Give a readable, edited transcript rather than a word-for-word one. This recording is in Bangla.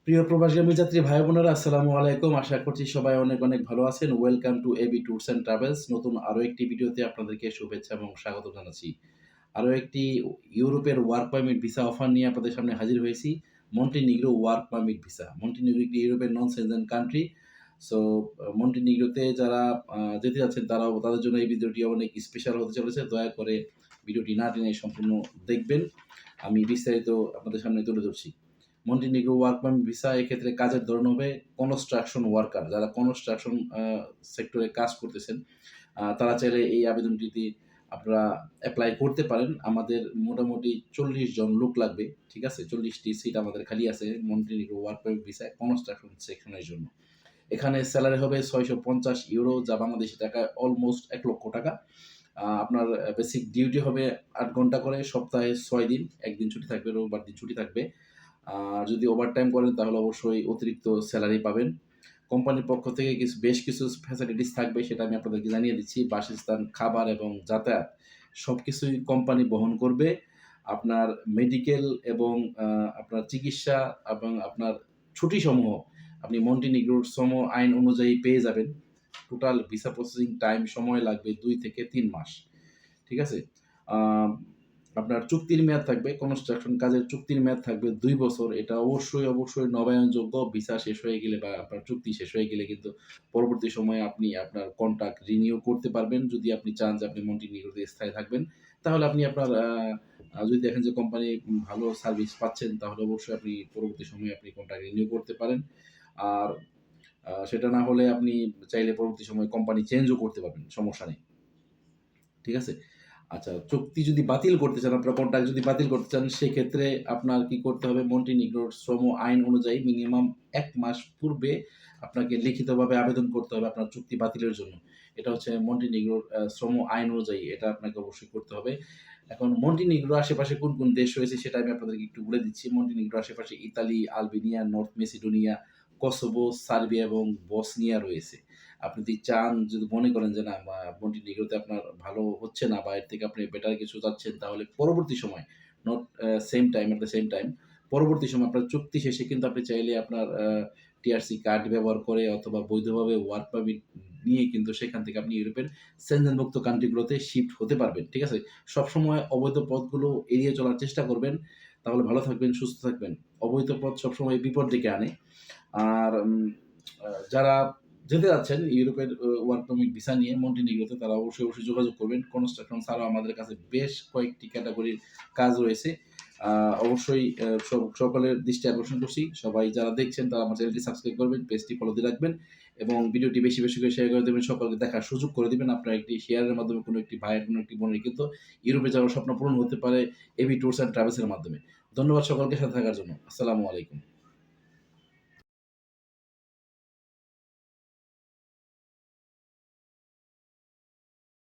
প্রিয় প্রবাসগামী যাত্রী ভাই বোনেরা, আসসালামু আলাইকুম। আশা করছি সবাই অনেক অনেক ভালো আছেন। Welcome to AB tours and travels. নতুন আরো একটি ভিডিওতে আপনাদেরকে শুভেচ্ছা এবং স্বাগত জানাচ্ছি। আরো একটি ইউরোপের ওয়ার্ক পারমিট ভিসা অফার নিয়ে আপনাদের সামনে হাজির হয়েছি। Montenegro work permit visa. Montenegro একটি ইউরোপের নন সেনজেন কান্ট্রি। সো মন্টিনিগ্রোতে যারা যেতে যাচ্ছেন তাদের জন্য এই ভিডিওটি অনেক স্পেশাল হতে চলেছে। দয়া করে ভিডিওটি না টেনে সম্পূর্ণ দেখবেন। আমি বিস্তারিত আপনাদের সামনে তুলে ধরছি। মন্টিনিগ্রো ওয়ার্ক পারমিট ভিসা এক্ষেত্রে কাজের ধরন হবে কনস্ট্রাকশন ওয়ার্কার। যারা কনস্ট্রাকশন সেক্টরে কাজ করতেছেন, তারা চাইলে এই আবেদনটিতে আপনারা এপ্লাই করতে পারেন। আমাদের মোটামুটি ৪০ জন লোক লাগবে। ঠিক আছে? ৪০ টি সিট আমাদের খালি আছে মন্টিনিগ্রো ওয়ার্ক পারমিট ভিসায় কনস্ট্রাকশন সেকশনের জন্য। এখানে স্যালারি হবে €৬৫০, যা বাংলাদেশী টাকায় অলমোস্ট ৳১,০০,০০০। আপনার বেসিক ডিউটি হবে ৮ ঘন্টা করে, সপ্তাহে ৬ দিন। ১ দিন ছুটি থাকবে, রোববার দিন ছুটি থাকবে। আর যদি ওভারটাইম করেন তাহলে অবশ্যই অতিরিক্ত স্যালারি পাবেন। কোম্পানির পক্ষ থেকে বেশ কিছু ফ্যাসিলিটিস থাকবে, সেটা আমি আপনাদেরকে জানিয়ে দিচ্ছি। বাসস্থান, খাবার এবং যাতায়াত সবকিছুই কোম্পানি বহন করবে। আপনার মেডিকেল এবং আপনার চিকিৎসা এবং আপনার ছুটিসমূহ আপনি মন্টিনিগ্রোর শ্রম আইন অনুযায়ী পেয়ে যাবেন। টোটাল ভিসা প্রসেসিং টাইম সময় লাগবে ২ থেকে ৩ মাস। ঠিক আছে? আ আপনার চুক্তির মেয়াদ থাকবে, কনস্ট্রাকশন কাজের চুক্তির মেয়াদ থাকবে ২ বছর। এটা অবশ্যই নবায়নযোগ্য। ভিসা শেষ হয়ে গেলে বা আপনার চুক্তি শেষ হয়ে গেলে কিন্তু পরবর্তী সময়ে আপনি আপনার কন্ট্রাক্ট রিনিউ করতে পারবেন। যদি আপনি চান যে আপনি মন্টিনিগ্রোতে স্থায়ী থাকবেন, তাহলে আপনি আপনার যদি দেখেন যে কোম্পানি ভালো সার্ভিস পাচ্ছেন, তাহলে অবশ্যই আপনি পরবর্তী সময়ে আপনি কন্ট্রাক্ট রিনিউ করতে পারেন। আর সেটা না হলে আপনি চাইলে পরবর্তী সময়ে কোম্পানি চেঞ্জও করতে পারবেন। সমস্যা নেই। ঠিক আছে? আচ্ছা, চুক্তি যদি বাতিল করতে চান, আপনার কন্ট্রাক্ট যদি বাতিল করতে চান, সেক্ষেত্রে আপনার কি করতে হবে? মন্টিনিগ্রোর শ্রম আইন অনুযায়ী মিনিমাম ১ মাস পূর্বে আপনাকে লিখিতভাবে আবেদন করতে হবে আপনার চুক্তি বাতিলের জন্য। এটা হচ্ছে মন্টিনিগ্রোর শ্রম আইন অনুযায়ী এটা আপনাকে অবশ্যই করতে হবে। এখন মন্টিনিগ্রোর আশেপাশে কোন দেশ রয়েছে সেটা আমি আপনাদেরকে একটু বলে দিচ্ছি। মন্টিনিগ্রোর আশেপাশে Italy, Albania, north Macedonia, Kosovo, Serbia এবং বসনিয়া রয়েছে। আপনি যদি চান, যদি মনে করেন যে না মন্টিনিগ্রোতে আপনার ভালো হচ্ছে না বা এর থেকে আপনি বেটার কিছু চাচ্ছেন, তাহলে পরবর্তী সময় not same time at the same time পরবর্তী সময় আপনার চুক্তি শেষে কিন্তু আপনি চাইলে আপনার টিআরসি কার্ড ব্যবহার করে অথবা বৈধভাবে ওয়ার্ক পারমিট নিয়ে কিন্তু সেখান থেকে আপনি ইউরোপের সেনজেনভুক্ত কান্ট্রিগুলোতে শিফট হতে পারবেন। ঠিক আছে? সবসময় অবৈধ পথগুলো এড়িয়ে চলার চেষ্টা করবেন। তাহলে ভালো থাকবেন, সুস্থ থাকবেন। অবৈধ পথ সবসময় বিপদ ডেকে আনে। আর যারা যেতে যাচ্ছেন ইউরোপের ওয়ার্ক পারমিট ভিসা নিয়ে মন্টিনিগ্রোতে, তারা অবশ্যই যোগাযোগ করবেন। কনস্ট্রাকশন ছাড়াও আমাদের কাছে বেশ কয়েকটি ক্যাটেগরির কাজ রয়েছে। অবশ্যই সকলের দৃষ্টি আকর্ষণ করছি। সবাই যারা দেখছেন তারা আমার চ্যানেলটি সাবস্ক্রাইব করবেন, পেজটি ফলো দিয়ে রাখবেন এবং ভিডিওটি বেশি করে শেয়ার করে দেবেন। সকলকে দেখার সুযোগ করে দিবেন। আপনার একটি শেয়ারের মাধ্যমে কোনো একটি ভাইয়ের, কোনো একটি বোনের কিন্তু ইউরোপে যাওয়ার স্বপ্ন পূরণ হতে পারে এবি ট্যুরস অ্যান্ড ট্রাভেলস এর মাধ্যমে। ধন্যবাদ সকলকে সাথে থাকার জন্য। আসসালামু আলাইকুম।